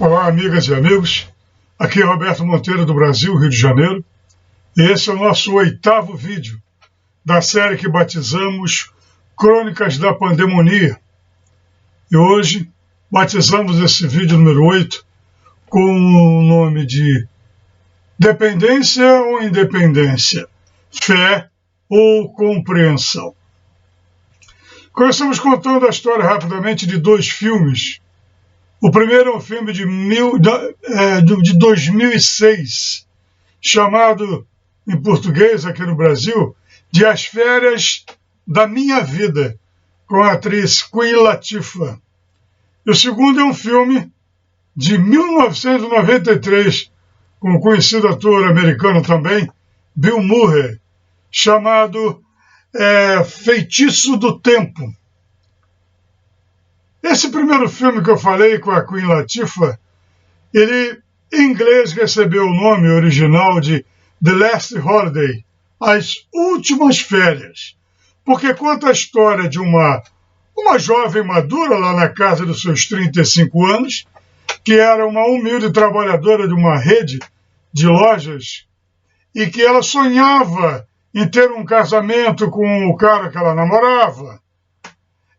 Olá, amigas e amigos. Aqui é Roberto Monteiro, do Brasil, Rio de Janeiro. E esse é o nosso 8º vídeo da série que batizamos Crônicas da Pandemonia. E hoje batizamos esse vídeo número 8 com o nome de Dependência ou Independência? Fé ou Compreensão? Começamos contando a história rapidamente de 2 filmes. O primeiro é um filme de 2006, chamado, em português aqui no Brasil, de As Férias da Minha Vida, com a atriz Queen Latifah. E o segundo é um filme de 1993, com o conhecido ator americano também, Bill Murray, chamado Feitiço do Tempo. Esse primeiro filme que eu falei com a Queen Latifah, ele em inglês recebeu o nome original de The Last Holiday, As Últimas Férias, porque conta a história de uma jovem madura lá na casa dos seus 35 anos, que era uma humilde trabalhadora de uma rede de lojas e que ela sonhava em ter um casamento com o cara que ela namorava.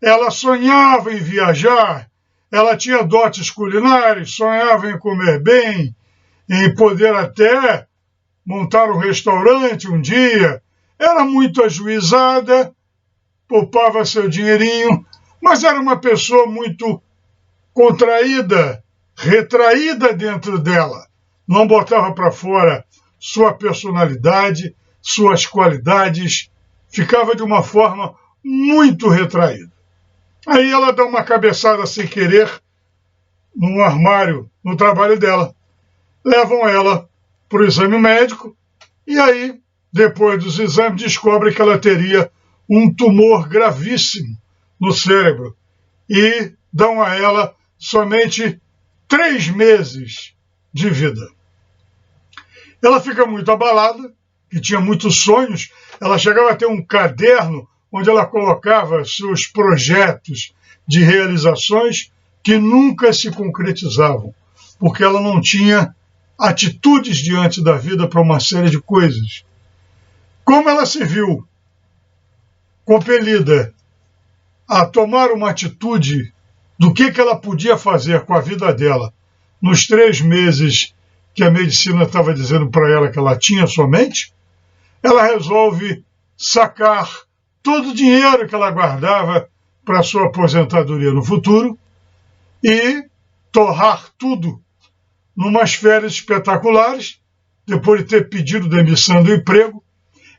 Ela sonhava em viajar, ela tinha dotes culinárias, sonhava em comer bem, em poder até montar um restaurante um dia. Era muito ajuizada, poupava seu dinheirinho, mas era uma pessoa muito contraída, retraída dentro dela. Não botava para fora sua personalidade, suas qualidades, ficava de uma forma muito retraída. Aí ela dá uma cabeçada sem querer num armário no trabalho dela. Levam ela para o exame médico e aí, depois dos exames, descobre que ela teria um tumor gravíssimo no cérebro e dão a ela somente 3 meses de vida. Ela fica muito abalada, que tinha muitos sonhos. Ela chegava a ter um caderno onde ela colocava seus projetos de realizações que nunca se concretizavam, porque ela não tinha atitudes diante da vida para uma série de coisas. Como ela se viu compelida a tomar uma atitude do que ela podia fazer com a vida dela nos 3 meses que a medicina estava dizendo para ela que ela tinha somente, ela resolve sacar todo o dinheiro que ela guardava para a sua aposentadoria no futuro e torrar tudo numas férias espetaculares. Depois de ter pedido demissão do emprego,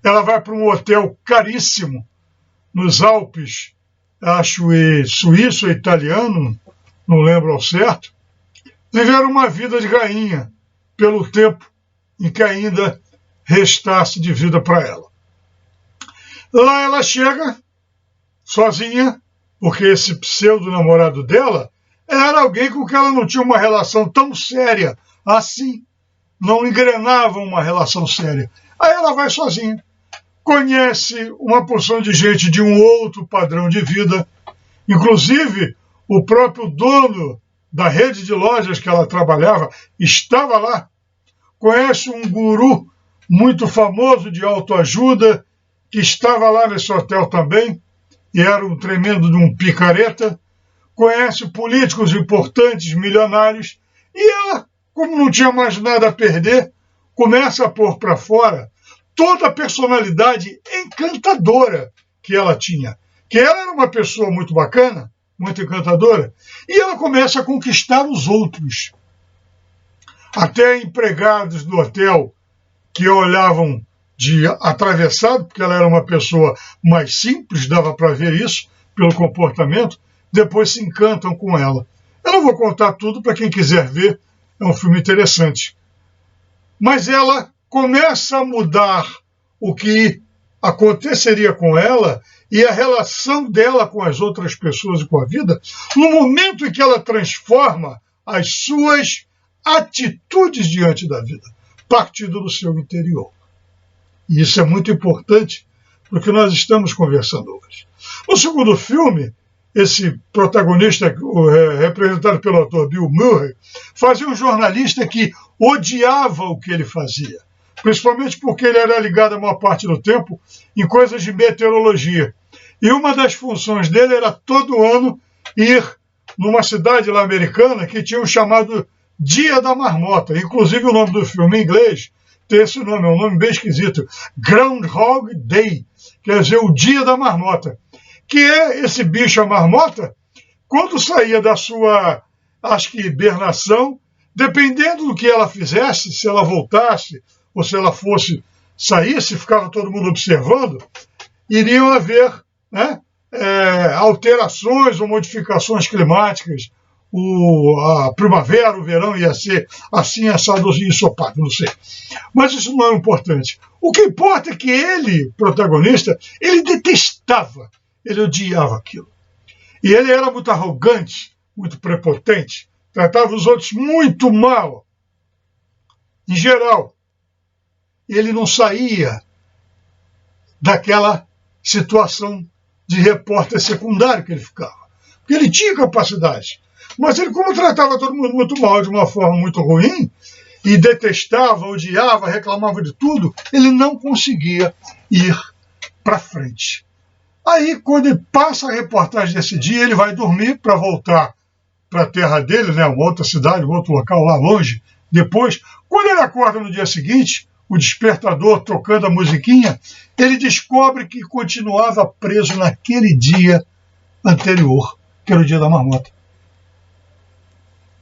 ela vai para um hotel caríssimo nos Alpes, acho suíço ou italiano, não lembro ao certo, viver uma vida de rainha pelo tempo em que ainda restasse de vida para ela. Lá ela chega sozinha, porque esse pseudo-namorado dela era alguém com quem ela não tinha uma relação tão séria assim. Não engrenava uma relação séria. Aí ela vai sozinha, conhece uma porção de gente de um outro padrão de vida, inclusive o próprio dono da rede de lojas que ela trabalhava estava lá, conhece um guru muito famoso de autoajuda, que estava lá nesse hotel também, e era um tremendo de um picareta, conhece políticos importantes, milionários, e ela, como não tinha mais nada a perder, começa a pôr para fora toda a personalidade encantadora que ela tinha. Que ela era uma pessoa muito bacana, muito encantadora, e ela começa a conquistar os outros. Até empregados do hotel que olhavam de atravessado, porque ela era uma pessoa mais simples, dava para ver isso pelo comportamento, depois se encantam com ela. Eu não vou contar tudo para quem quiser ver, é um filme interessante. Mas ela começa a mudar o que aconteceria com ela e a relação dela com as outras pessoas e com a vida, no momento em que ela transforma as suas atitudes diante da vida, partindo do seu interior. E isso é muito importante porque nós estamos conversando hoje. O segundo filme esse protagonista, representado pelo ator Bill Murray, fazia um jornalista que odiava o que ele fazia, principalmente porque ele era ligado a maior parte do tempo em coisas de meteorologia. E uma das funções dele era todo ano ir numa cidade lá americana que tinha o chamado Dia da Marmota. Inclusive o nome do filme em inglês tem esse nome, é um nome bem esquisito, Groundhog Day, quer dizer, o Dia da Marmota, que é esse bicho, a marmota, quando saía da sua, acho que, hibernação, dependendo do que ela fizesse, se ela voltasse ou se ela fosse saísse, ficava todo mundo observando, iriam haver, né, alterações ou modificações climáticas. A primavera, o verão ia ser assim, assado e ensopado, não sei. Mas isso não é importante. O que importa é que ele, protagonista, ele detestava, ele odiava aquilo. E ele era muito arrogante, muito prepotente, tratava os outros muito mal. Em geral, ele não saía daquela situação de repórter secundário que ele ficava. Porque ele tinha capacidade. Mas ele, como tratava todo mundo muito mal, de uma forma muito ruim, e detestava, odiava, reclamava de tudo, ele não conseguia ir para frente. Aí, quando ele passa a reportagem desse dia, ele vai dormir para voltar para a terra dele, né, uma outra cidade, um outro local lá longe. Depois, quando ele acorda no dia seguinte, o despertador tocando a musiquinha, ele descobre que continuava preso naquele dia anterior, que era o dia da marmota.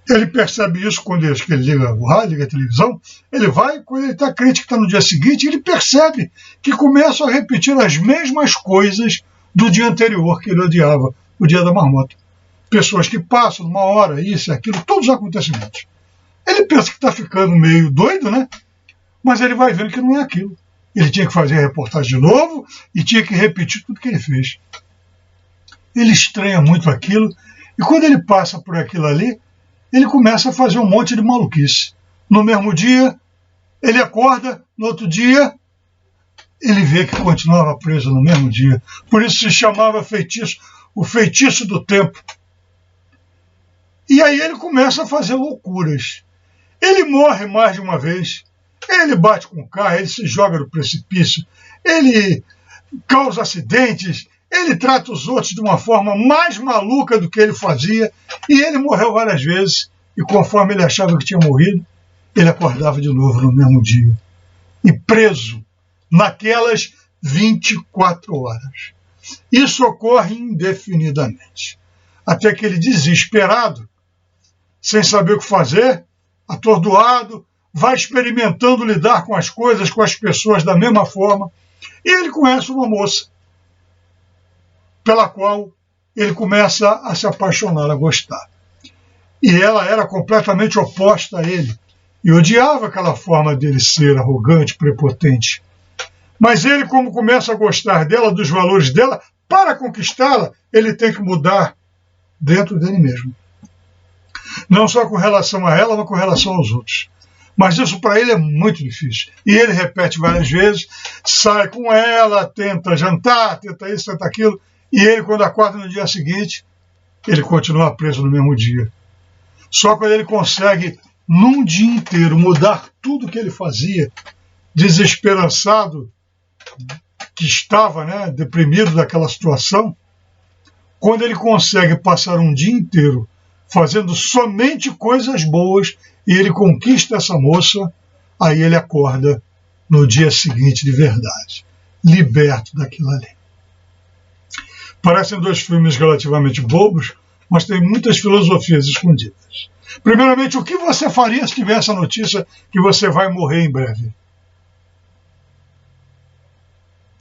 Ele percebe isso quando ele liga o rádio, liga a televisão, ele vai, quando ele está crente que está no dia seguinte, ele percebe que começam a repetir as mesmas coisas do dia anterior que ele odiava, o dia da marmota. Pessoas que passam numa hora, isso e aquilo, todos os acontecimentos. Ele pensa que está ficando meio doido, né? Mas ele vai vendo que não é aquilo. Ele tinha que fazer a reportagem de novo e tinha que repetir tudo que ele fez. Ele estranha muito aquilo e quando ele passa por aquilo ali, ele começa a fazer um monte de maluquice. No mesmo dia, ele acorda, no outro dia, ele vê que continuava preso no mesmo dia. Por isso se chamava feitiço, o feitiço do tempo. E aí ele começa a fazer loucuras. Ele morre mais de uma vez, ele bate com o carro, ele se joga no precipício, ele causa acidentes, ele trata os outros de uma forma mais maluca do que ele fazia, e ele morreu várias vezes, e conforme ele achava que tinha morrido, ele acordava de novo no mesmo dia. E preso naquelas 24 horas. Isso ocorre indefinidamente. Até que ele, desesperado, sem saber o que fazer, atordoado, vai experimentando lidar com as coisas, com as pessoas da mesma forma, e ele conhece uma moça, pela qual ele começa a se apaixonar, a gostar. E ela era completamente oposta a ele, e odiava aquela forma dele ser arrogante, prepotente. Mas ele, como começa a gostar dela, dos valores dela, para conquistá-la, ele tem que mudar dentro dele mesmo. Não só com relação a ela, mas com relação aos outros. Mas isso para ele é muito difícil. E ele repete várias vezes, sai com ela, tenta jantar, tenta isso, tenta aquilo, e ele, quando acorda no dia seguinte, ele continua preso no mesmo dia. Só quando ele consegue, num dia inteiro, mudar tudo que ele fazia, desesperançado, que estava, né, deprimido daquela situação, quando ele consegue passar um dia inteiro fazendo somente coisas boas e ele conquista essa moça, aí ele acorda no dia seguinte de verdade, liberto daquilo ali. Parecem dois filmes relativamente bobos, mas tem muitas filosofias escondidas. Primeiramente, o que você faria se tivesse a notícia que você vai morrer em breve?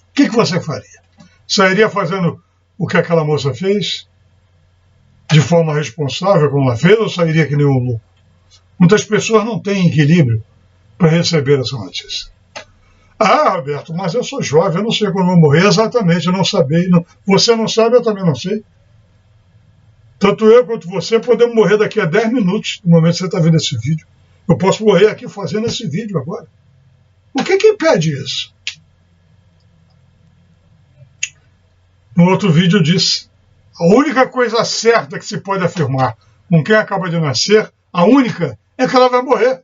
O que você faria? Sairia fazendo o que aquela moça fez? De forma responsável, como ela fez, ou sairia que nem um louco? Muitas pessoas não têm equilíbrio para receber essa notícia. Ah, Roberto, mas eu sou jovem, eu não sei quando vou morrer. Exatamente, eu não sabia. Você não sabe, eu também não sei. Tanto eu quanto você podemos morrer daqui a 10 minutos, no momento que você está vendo esse vídeo. Eu posso morrer aqui fazendo esse vídeo agora. O que impede isso? No outro vídeo eu disse, A única coisa certa que se pode afirmar com quem acaba de nascer, a única, é que ela vai morrer.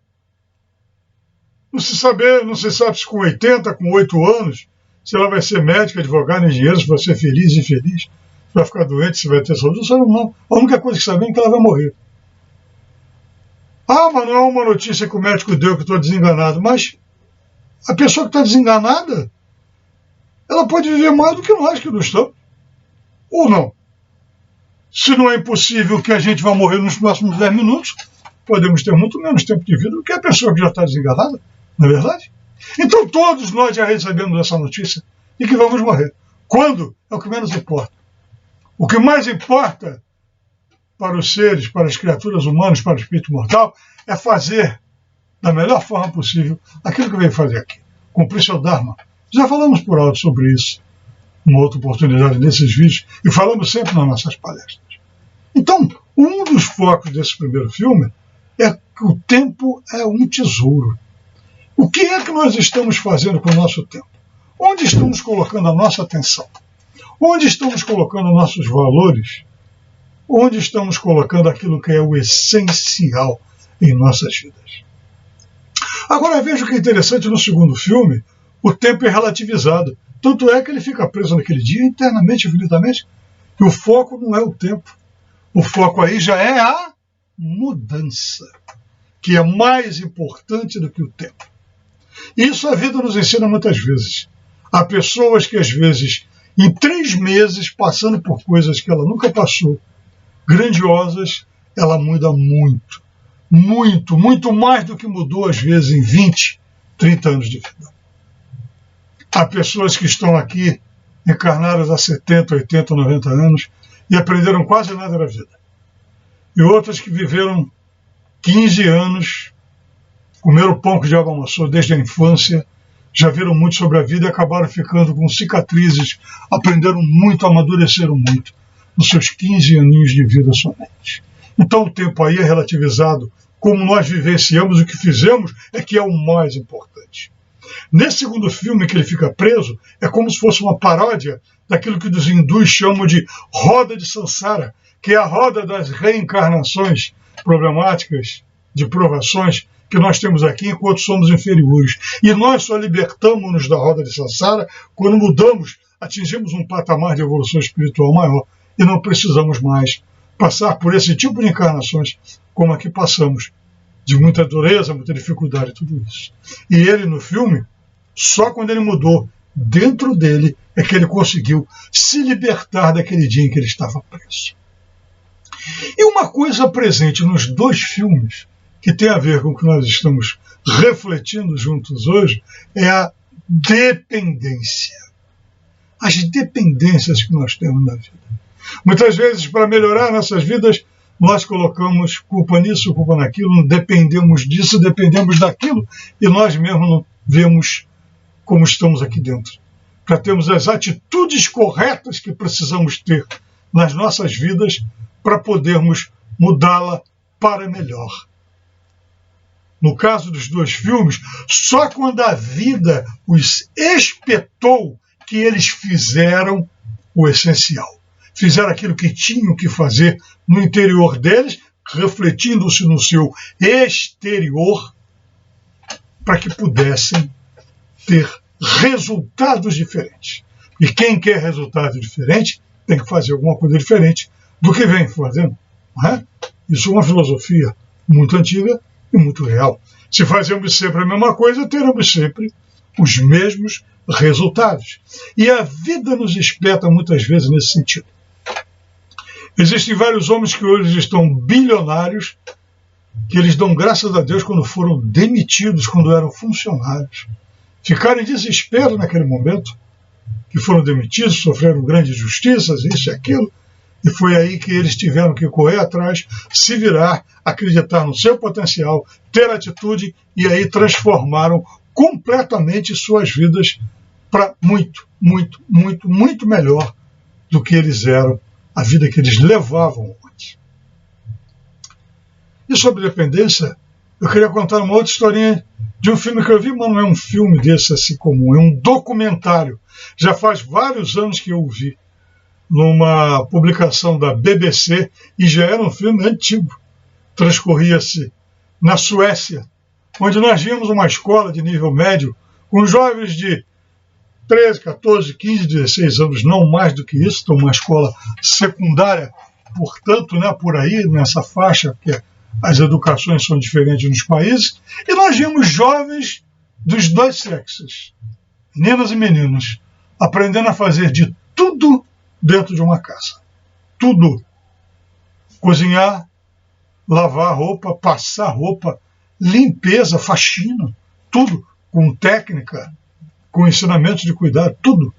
Não se sabe se com 80, com 8 anos, se ela vai ser médica, advogada, engenheiro, se vai ser feliz, infeliz, se vai ficar doente, se vai ter saúde, não sabe não. A única coisa que sabemos é que ela vai morrer. Ah, mas não é uma notícia que o médico deu que eu estou desenganado. Mas a pessoa que está desenganada, ela pode viver mais do que nós que não estamos. Ou não. Se não é impossível que a gente vá morrer nos próximos 10 minutos, podemos ter muito menos tempo de vida do que a pessoa que já está desenganada, não é verdade? Então todos nós já recebemos essa notícia de que vamos morrer. Quando? É o que menos importa. O que mais importa para os seres, para as criaturas humanas, para o espírito mortal, é fazer da melhor forma possível aquilo que veio fazer aqui. Cumprir seu Dharma. Já falamos por alto sobre isso uma outra oportunidade nesses vídeos e falamos sempre nas nossas palestras. Então, um dos focos desse primeiro filme é que o tempo é um tesouro. O que é que nós estamos fazendo com o nosso tempo? Onde estamos colocando a nossa atenção? Onde estamos colocando nossos valores? Onde estamos colocando aquilo que é o essencial em nossas vidas? Agora veja o que é interessante no segundo filme, o tempo é relativizado. Tanto é que ele fica preso naquele dia eternamente, infinitamente. E o foco não é o tempo. O foco aí já é a mudança, que é mais importante do que o tempo. Isso a vida nos ensina muitas vezes. Há pessoas que às vezes, em 3 meses, passando por coisas que ela nunca passou, grandiosas, ela muda muito. Muito, muito mais do que mudou às vezes em 20, 30 anos de vida. Há pessoas que estão aqui encarnadas há 70, 80, 90 anos e aprenderam quase nada da vida. E outras que viveram 15 anos, comeram pão que o diabo amassou desde a infância, já viram muito sobre a vida e acabaram ficando com cicatrizes, aprenderam muito, amadureceram muito nos seus 15 aninhos de vida somente. Então o tempo aí é relativizado. Como nós vivenciamos o que fizemos é que é o mais importante. Nesse segundo filme que ele fica preso, é como se fosse uma paródia daquilo que os hindus chamam de roda de Sansara, que é a roda das reencarnações problemáticas, de provações que nós temos aqui enquanto somos inferiores. E nós só libertamos-nos da roda de Sansara quando mudamos, atingimos um patamar de evolução espiritual maior e não precisamos mais passar por esse tipo de encarnações como aqui passamos, de muita dureza, muita dificuldade, tudo isso. E ele, no filme, só quando ele mudou dentro dele é que ele conseguiu se libertar daquele dia em que ele estava preso. E uma coisa presente nos 2 filmes, que tem a ver com o que nós estamos refletindo juntos hoje, é a dependência. As dependências que nós temos na vida. Muitas vezes, para melhorar nossas vidas, nós colocamos culpa nisso, culpa naquilo, dependemos disso, dependemos daquilo, e nós mesmos não vemos como estamos aqui dentro. Para termos as atitudes corretas que precisamos ter nas nossas vidas para podermos mudá-la para melhor. No caso dos 2 filmes, só quando a vida os espetou que eles fizeram o essencial. Fizeram aquilo que tinham que fazer no interior deles, refletindo-se no seu exterior, para que pudessem ter resultados diferentes. E quem quer resultado diferente tem que fazer alguma coisa diferente do que vem fazendo. Não é? Isso é uma filosofia muito antiga e muito real. Se fazemos sempre a mesma coisa, teremos sempre os mesmos resultados. E a vida nos espeta muitas vezes nesse sentido. Existem vários homens que hoje estão bilionários, que eles dão graças a Deus quando foram demitidos, quando eram funcionários. Ficaram em desespero naquele momento, que foram demitidos, sofreram grandes injustiças, isso e aquilo, e foi aí que eles tiveram que correr atrás, se virar, acreditar no seu potencial, ter atitude, e aí transformaram completamente suas vidas para muito, muito, muito, muito melhor do que eles eram, a vida que eles levavam antes. E sobre dependência, eu queria contar uma outra historinha de um filme que eu vi, mas não é um filme desse assim comum, é um documentário. Já faz vários anos que eu o vi. numa publicação da BBC, e já era um filme antigo, transcorria-se na Suécia, onde nós vimos uma escola de nível médio com jovens de 13, 14, 15, 16 anos, não mais do que isso, então uma escola secundária, portanto, né, por aí, nessa faixa, porque as educações são diferentes nos países, e nós vimos jovens dos dois sexos, meninas e meninos, aprendendo a fazer de tudo dentro de uma casa. Tudo. Cozinhar, lavar roupa, passar roupa, limpeza, faxina, tudo com técnica, com ensinamentos de cuidado, tudo.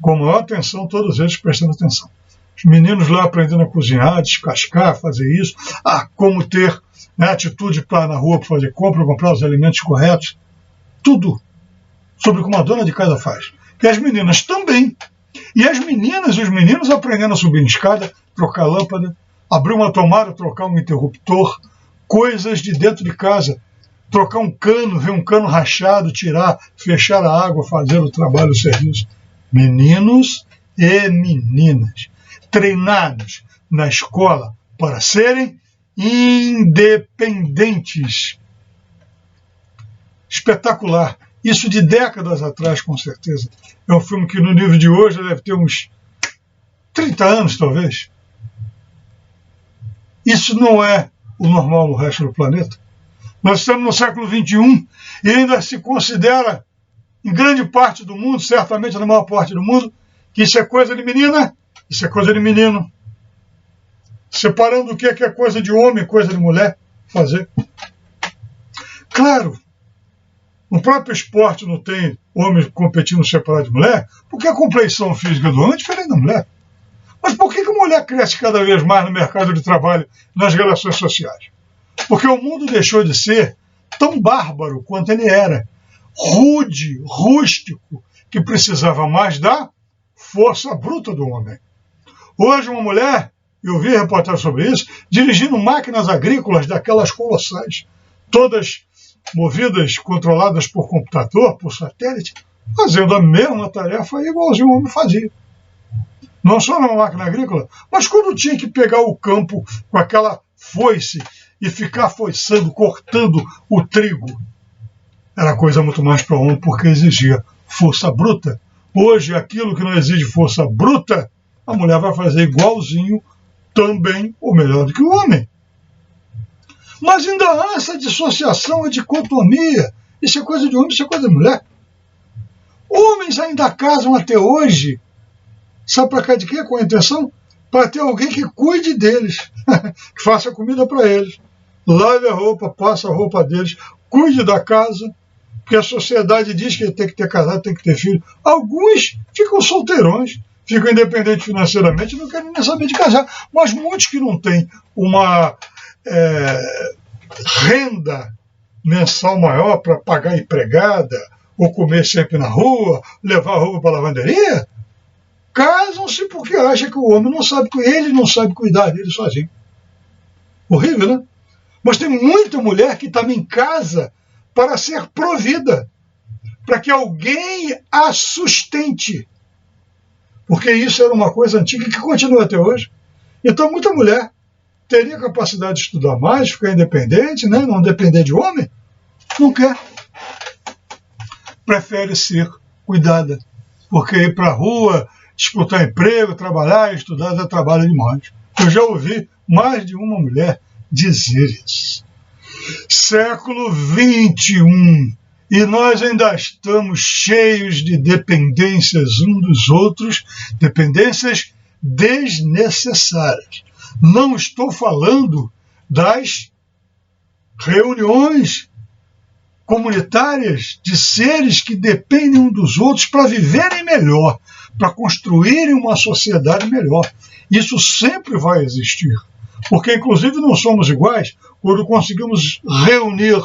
Com a maior atenção, todos eles prestando atenção. Os meninos lá aprendendo a cozinhar, descascar, fazer isso, como ter, né, atitude para ir na rua para fazer compra, comprar os alimentos corretos, tudo sobre como a dona de casa faz. E as meninas também. E as meninas e os meninos aprendendo a subir em escada, trocar lâmpada, abrir uma tomada, trocar um interruptor, coisas de dentro de casa, trocar um cano, ver um cano rachado, tirar, fechar a água, fazer o trabalho, o serviço. Meninos e meninas, treinados na escola para serem independentes. Espetacular. Isso de décadas atrás, com certeza. É um filme que no nível de hoje deve ter uns 30 anos, talvez. Isso não é o normal no resto do planeta. Nós estamos no século XXI e ainda se considera, em grande parte do mundo, certamente na maior parte do mundo, que isso é coisa de menina, isso é coisa de menino. Separando o que é coisa de homem, coisa de mulher fazer. Claro, no próprio esporte não tem homem competindo separado de mulher, porque a compleição física do homem é diferente da mulher. Mas por que a mulher cresce cada vez mais no mercado de trabalho, nas relações sociais? Porque o mundo deixou de ser tão bárbaro quanto ele era. Rude, rústico, que precisava mais da força bruta do homem. Hoje uma mulher, eu vi reportagem sobre isso, dirigindo máquinas agrícolas daquelas colossais, todas movidas, controladas por computador, por satélite, fazendo a mesma tarefa igualzinho o homem fazia. Não só na máquina agrícola, mas quando tinha que pegar o campo com aquela foice e ficar foiçando, cortando o trigo. Era coisa muito mais para o homem, porque exigia força bruta. Hoje, aquilo que não exige força bruta, a mulher vai fazer igualzinho, também, ou melhor do que o homem. Mas ainda há essa dissociação, a dicotomia. Isso é coisa de homem, isso é coisa de mulher. Homens ainda casam até hoje, sabe para cá de quê? Com a intenção? Para ter alguém que cuide deles, que faça comida para eles, lave a roupa, passe a roupa deles, cuide da casa, porque a sociedade diz que tem que ter casado, tem que ter filho. Alguns ficam solteirões, ficam independentes financeiramente, não querem nem saber de casar. Mas muitos que não têm uma renda mensal maior para pagar a empregada, ou comer sempre na rua, levar a roupa para a lavanderia, casam-se porque acham que o homem não sabe, ele não sabe cuidar dele sozinho. Horrível, né? Mas tem muita mulher que também casa para ser provida, para que alguém a sustente. Porque isso era uma coisa antiga que continua até hoje. Então muita mulher teria capacidade de estudar mais, ficar independente, né? Não depender de homem, não quer. Prefere ser cuidada, porque ir para a rua, disputar emprego, trabalhar, estudar, dá trabalho demais. Eu já ouvi mais de uma mulher dizer isso. Século XXI, e nós ainda estamos cheios de dependências uns dos outros, dependências desnecessárias. Não estou falando das reuniões comunitárias de seres que dependem uns dos outros para viverem melhor, para construírem uma sociedade melhor. Isso sempre vai existir, porque inclusive não somos iguais quando conseguimos reunir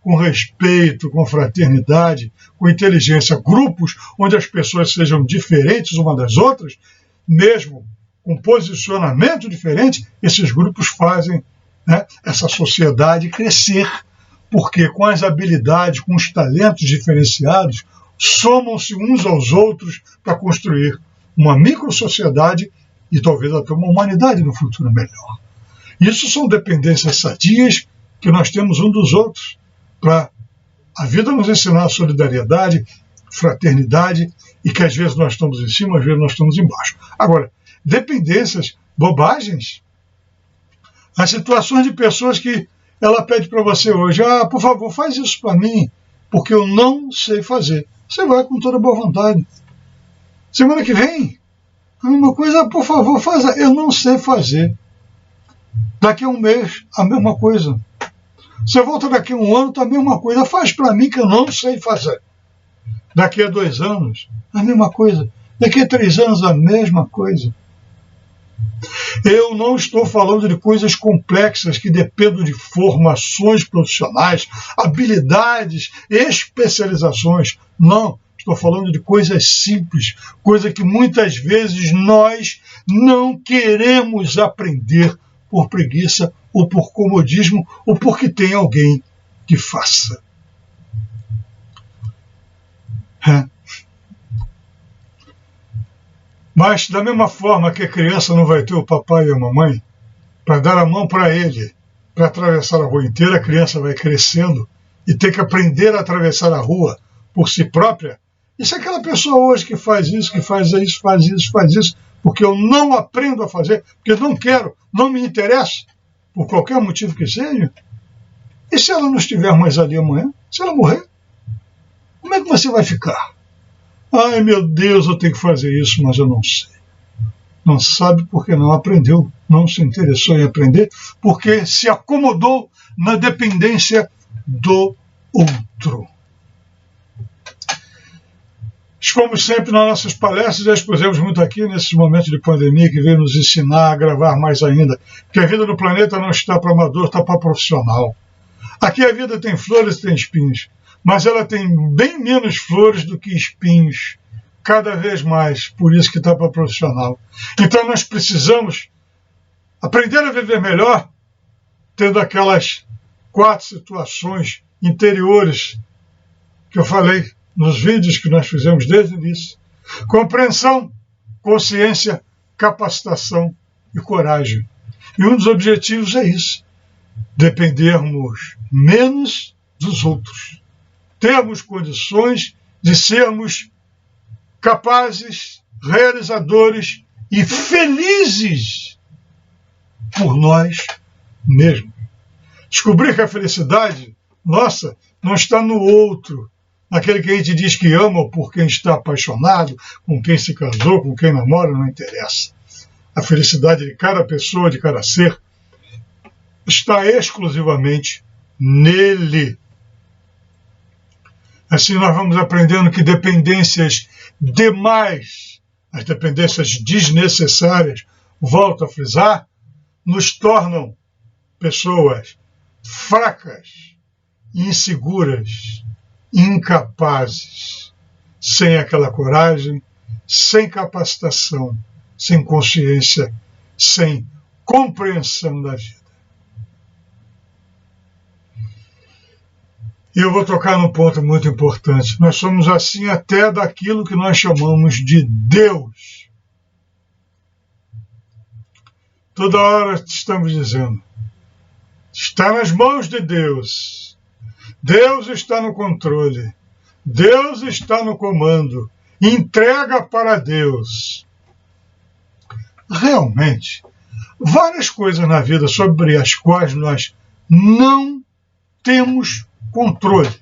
com respeito, com fraternidade, com inteligência, grupos onde as pessoas sejam diferentes umas das outras, mesmo com posicionamento diferente, esses grupos fazem, né, essa sociedade crescer, porque com as habilidades, com os talentos diferenciados, somam-se uns aos outros para construir uma micro-sociedade e talvez até uma humanidade no futuro melhor. Isso são dependências sadias que nós temos um dos outros, para a vida nos ensinar solidariedade, fraternidade, e que às vezes nós estamos em cima, às vezes nós estamos embaixo. Agora, dependências, bobagens, as situações de pessoas que ela pede para você hoje, por favor, faz isso para mim, porque eu não sei fazer. Você vai com toda boa vontade. Semana que vem, a mesma coisa, por favor, faz. Eu não sei fazer. Daqui a um mês, a mesma coisa. Você volta daqui a um ano, tá a mesma coisa. Faz para mim que eu não sei fazer. Daqui a 2 anos, a mesma coisa. Daqui a 3 anos, a mesma coisa. Eu não estou falando de coisas complexas que dependem de formações profissionais, habilidades, especializações. Não, estou falando de coisas simples, coisa que muitas vezes nós não queremos aprender por preguiça ou por comodismo ou porque tem alguém que faça. Mas, da mesma forma que a criança não vai ter o papai e a mamãe para dar a mão para ele, para atravessar a rua inteira, a criança vai crescendo e tem que aprender a atravessar a rua por si própria. E se aquela pessoa hoje que faz isso, faz isso, porque eu não aprendo a fazer, porque eu não quero, não me interessa, por qualquer motivo que seja, e se ela não estiver mais ali amanhã? Se ela morrer? Como é que você vai ficar? Ai, meu Deus, eu tenho que fazer isso, mas eu não sei. Não sabe porque não aprendeu, não se interessou em aprender, porque se acomodou na dependência do outro. Expomos sempre nas nossas palestras, já expusemos muito aqui nesses momentos de pandemia que veio nos ensinar a gravar mais ainda, que a vida no planeta não está para amador, está para profissional. Aqui a vida tem flores e tem espinhos, mas ela tem bem menos flores do que espinhos, cada vez mais, por isso que está para profissional. Então nós precisamos aprender a viver melhor, tendo aquelas 4 situações interiores que eu falei nos vídeos que nós fizemos desde o início. Compreensão, consciência, capacitação e coragem. E um dos objetivos é isso, dependermos menos dos outros. Termos condições de sermos capazes, realizadores e felizes por nós mesmos. Descobrir que a felicidade nossa não está no outro, naquele que a gente diz que ama ou por quem está apaixonado, com quem se casou, com quem namora, não interessa. A felicidade de cada pessoa, de cada ser, está exclusivamente nele. Assim nós vamos aprendendo que dependências demais, as dependências desnecessárias, volto a frisar, nos tornam pessoas fracas, inseguras, incapazes, sem aquela coragem, sem capacitação, sem consciência, sem compreensão da vida. E eu vou tocar num ponto muito importante. Nós somos assim até daquilo que nós chamamos de Deus. Toda hora estamos dizendo, está nas mãos de Deus. Deus está no controle. Deus está no comando. Entrega para Deus. Realmente, várias coisas na vida sobre as quais nós não temos controle,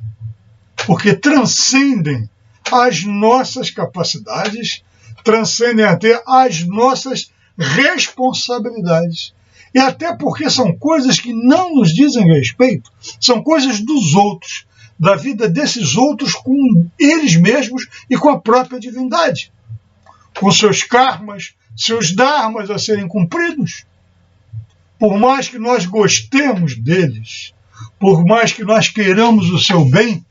porque transcendem as nossas capacidades, transcendem até as nossas responsabilidades. E até porque são coisas que não nos dizem respeito, são coisas dos outros, da vida desses outros com eles mesmos e com a própria divindade, com seus karmas, seus dharmas a serem cumpridos. Por mais que nós gostemos deles, por mais que nós queiramos o seu bem,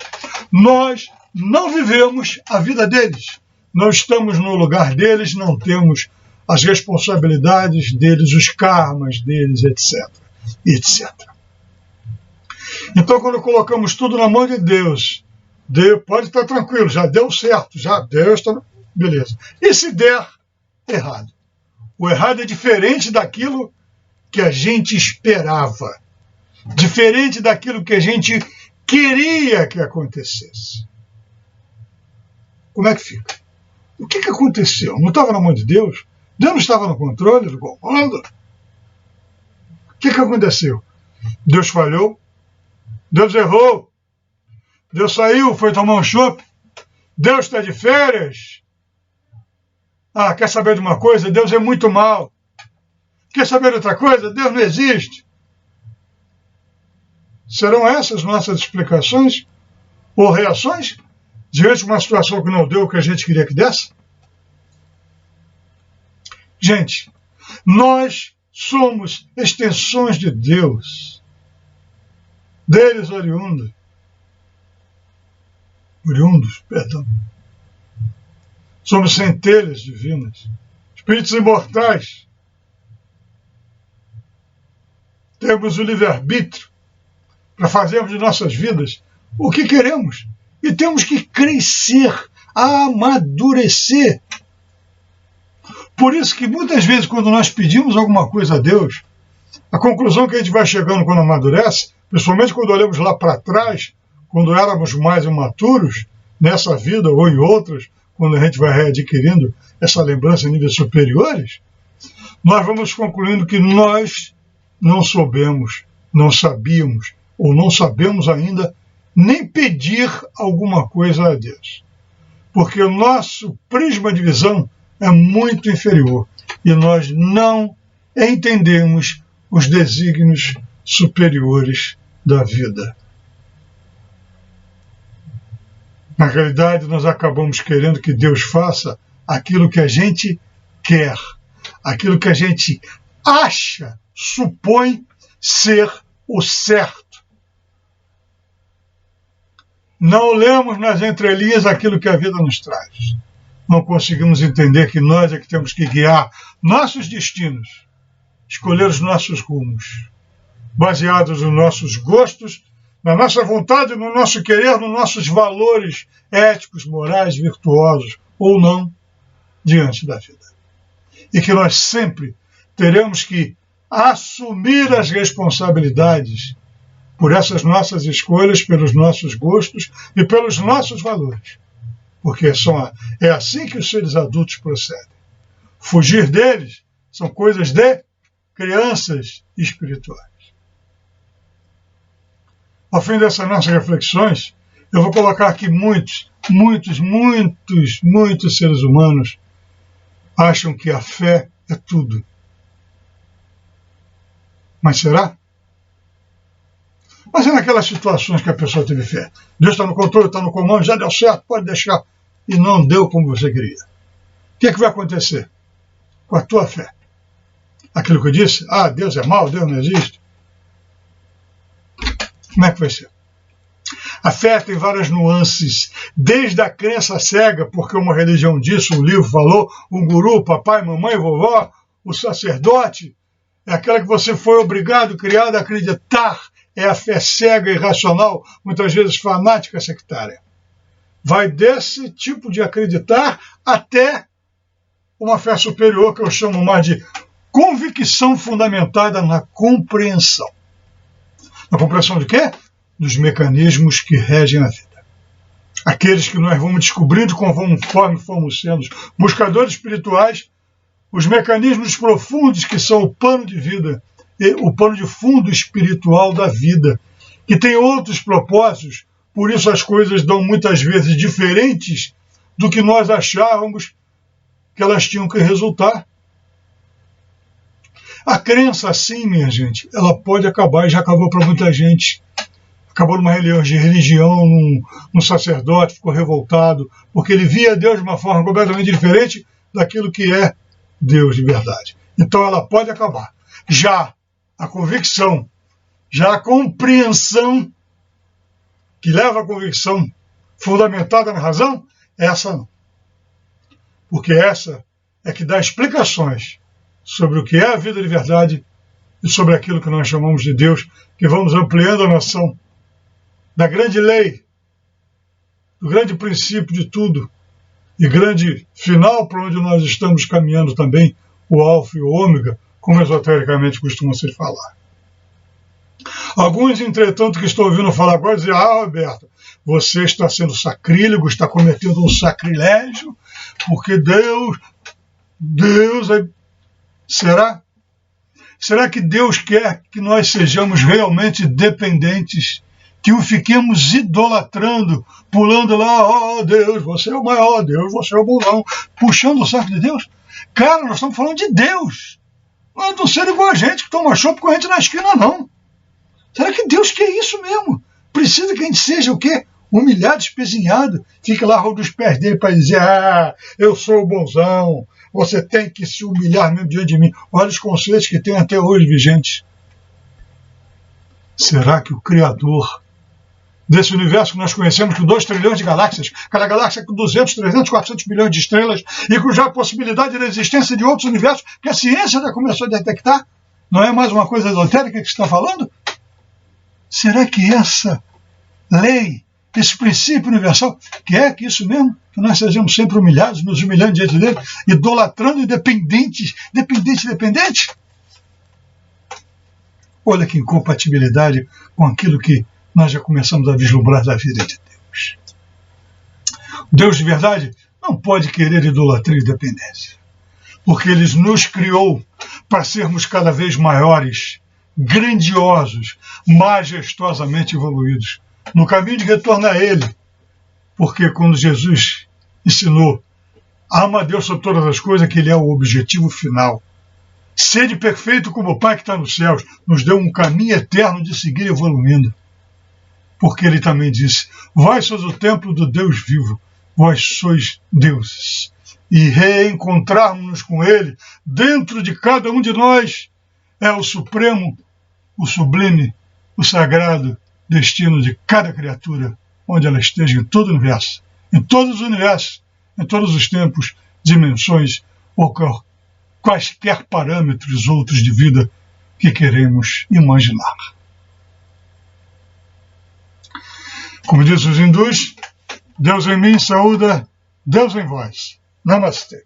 nós não vivemos a vida deles. Não estamos no lugar deles, não temos as responsabilidades deles, os karmas deles, etc. etc. Então, quando colocamos tudo na mão de Deus, Deus pode estar tranquilo, já deu certo, já Deus está... Beleza. E se der errado? O errado é diferente daquilo que a gente esperava, diferente daquilo que a gente queria que acontecesse. Como é que fica? O que aconteceu? Não estava na mão de Deus? Deus não estava no controle do comando? O que aconteceu? Deus falhou? Deus errou? Deus saiu, foi tomar um chopp? Deus está de férias? Ah, quer saber de uma coisa? Deus é muito mal. Quer saber de outra coisa? Deus não existe. Serão essas nossas explicações ou reações diante de uma situação que não deu o que a gente queria que desse? Gente, nós somos extensões de Deus, deles oriundos, perdão. Somos centelhas divinas, espíritos imortais. Temos o livre-arbítrio para fazermos de nossas vidas o que queremos. E temos que crescer, amadurecer. Por isso que muitas vezes quando nós pedimos alguma coisa a Deus, a conclusão que a gente vai chegando quando amadurece, principalmente quando olhamos lá para trás, quando éramos mais imaturos, nessa vida ou em outras, quando a gente vai readquirindo essa lembrança em níveis superiores, nós vamos concluindo que nós não soubemos, não sabíamos, ou não sabemos ainda nem pedir alguma coisa a Deus. Porque o nosso prisma de visão é muito inferior e nós não entendemos os desígnios superiores da vida. Na realidade, nós acabamos querendo que Deus faça aquilo que a gente quer, aquilo que a gente acha, supõe ser o certo. Não lemos nas entrelinhas aquilo que a vida nos traz. Não conseguimos entender que nós é que temos que guiar nossos destinos, escolher os nossos rumos, baseados nos nossos gostos, na nossa vontade, no nosso querer, nos nossos valores éticos, morais, virtuosos ou não, diante da vida. E que nós sempre teremos que assumir as responsabilidades por essas nossas escolhas, pelos nossos gostos e pelos nossos valores. Porque é assim que os seres adultos procedem. Fugir deles são coisas de crianças espirituais. Ao fim dessas nossas reflexões, eu vou colocar aqui muitos seres humanos acham que a fé é tudo. Mas será? Mas é naquelas situações que a pessoa teve fé. Deus está no controle, está no comando, já deu certo, pode deixar. E não deu como você queria. O que vai acontecer com a tua fé? Aquilo que eu disse, Deus é mau, Deus não existe. Como é que vai ser? A fé tem várias nuances, desde a crença cega, porque uma religião disse, um livro falou, um guru, papai, mamãe, vovó, o sacerdote, é aquela que você foi obrigado, criado a acreditar, é a fé cega, irracional, muitas vezes fanática, sectária. Vai desse tipo de acreditar até uma fé superior, que eu chamo mais de convicção fundamentada na compreensão. Na compreensão de quê? Dos mecanismos que regem a vida. Aqueles que nós vamos descobrindo conforme fomos sendo buscadores espirituais, os mecanismos profundos que são o pano de vida, o pano de fundo espiritual da vida, que tem outros propósitos, por isso as coisas dão muitas vezes diferentes do que nós achávamos que elas tinham que resultar. A crença, assim, minha gente, ela pode acabar, e já acabou para muita gente. Acabou numa religião, num sacerdote, ficou revoltado, porque ele via Deus de uma forma completamente diferente daquilo que é Deus de verdade. Então ela pode acabar. Já a convicção, já a compreensão, que leva à convicção fundamentada na razão, essa não. Porque essa é que dá explicações sobre o que é a vida de verdade e sobre aquilo que nós chamamos de Deus, que vamos ampliando a noção da grande lei, do grande princípio de tudo e grande final para onde nós estamos caminhando também, o alfa e o ômega, como esotericamente costuma se falar. Alguns, entretanto, que estão ouvindo falar agora, dizem: Roberto, você está sendo sacrílego, está cometendo um sacrilégio, porque Deus... Será? Será que Deus quer que nós sejamos realmente dependentes, que o fiquemos idolatrando, pulando lá, Deus, você é o maior, Deus, você é o bonzão, puxando o saco de Deus? Cara, nós estamos falando de Deus. Nós não ser igual a gente que toma chopp com a gente na esquina, não. Será que Deus quer isso mesmo? Precisa que a gente seja o quê? Humilhado, espezinhado, fique lá rodo os pés dele para dizer: eu sou o bonzão, você tem que se humilhar mesmo diante de mim. Olha os conceitos que tem até hoje vigentes. Será que o Criador desse universo que nós conhecemos, com 2 trilhões de galáxias, cada galáxia com 200, 300, 400 bilhões de estrelas, e com já a possibilidade da existência de outros universos que a ciência já começou a detectar, não é mais uma coisa esotérica que está falando? Será que essa lei, esse princípio universal, quer que isso mesmo, que nós sejamos sempre humilhados, nos humilhando diante dele, idolatrando e dependentes? Olha que incompatibilidade com aquilo que nós já começamos a vislumbrar da vida de Deus. Deus de verdade não pode querer idolatria e dependência, porque Ele nos criou para sermos cada vez maiores, grandiosos, majestosamente evoluídos, no caminho de retorno a Ele. Porque quando Jesus ensinou: ama a Deus sobre todas as coisas, que Ele é o objetivo final. Sede perfeito como o Pai que está nos céus, nos deu um caminho eterno de seguir evoluindo. Porque Ele também disse: vós sois o templo do Deus vivo, vós sois deuses. E reencontrarmos-nos com Ele dentro de cada um de nós é o supremo, o sublime, o sagrado destino de cada criatura, onde ela esteja, em todo o universo, em todos os universos, em todos os tempos, dimensões ou quaisquer parâmetros outros de vida que queremos imaginar. Como dizem os hindus: Deus em mim saúda, Deus em vós. Namastê.